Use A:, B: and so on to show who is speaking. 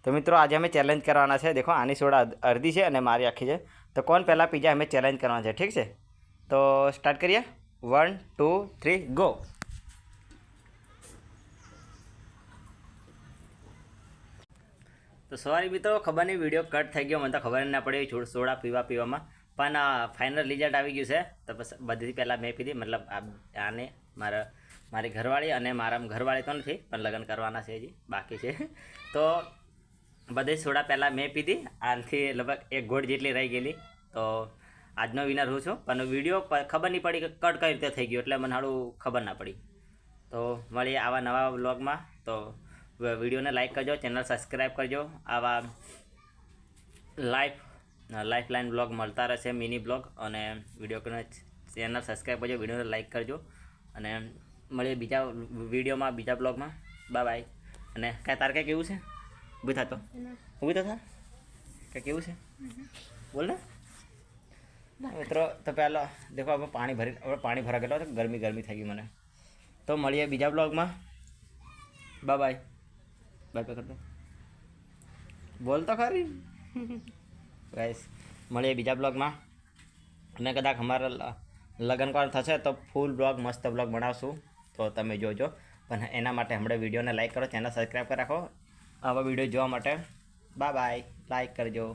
A: तो मित्रों आज हमें चैलेंज करवाना है। देखो आनी सोडा अर्धी है और मारी आखी है, तो कौन पहला पिज्जा हमें चैलेंज करवाना है। ठीक है, तो स्टार्ट करिए। 1 2 3 गो। तो सॉरी मित्रों, खबर नहीं वीडियो कट थी गयो, मैं तो खबर ना पड़ी सोडा पीवा में, पण फाइनल रिजल्ट आ गयु है। तो बस बधी पहला मैं पीधी, मतलब आने मारी घरवाड़ी और मारा घरवाड़ी तो नहीं पण लग्न करवाना है हजी बाकी है। तो बधे सोडा पहला मैं पीधी, आथी लगभग 1 घोट जेटली रही गई। तो आजनो विनर हूँ छूँ, पण वीडियो खबर नहीं पड़ी कि कट कई रीते थी गयो, एटले मने हारू खबर ना पड़ी। तो मळीए आवा नवा व्लॉग में। तो वीडियो ने लाइक करजो, चैनल सब्सक्राइब करजो। आवा लाइफ लाइन ब्लॉग मळता रहेशे, मिनी ब्लॉग, और वीडियो को चैनल सब्सक्राइब करजो, वीडियो ने लाइक करजो, और मळीए बीजा वीडियो में, बीजा ब्लॉग में। Bye bye. अने क्या तार क्या केवुं छे? ऊभी था तो ऊभी तो था क्या केवुं छे? बोल ना मित्रों। तो पहला देखो अब पानी भरा गयो, तो गर्मी थी गई मैंने। तो मळीए बीजा ब्लॉग में। Bye bye. बाय बाय कर दो, बोल तो खरी गाइस। मळीए बीजा ब्लॉग में। અને કદાચ અમારા લગ્ન કોણ થશે તો ફૂલ બ્લોગ મસ્ત બ્લોગ બનાવશું, તો તમે જોજો। પણ એના માટે હમણાં વિડીયોને લાઈક કરો, ચેનલ સબસ્ક્રાઈબ કરી રાખો આવા વિડીયો જોવા માટે। બાય બાય, લાઈક કરજો।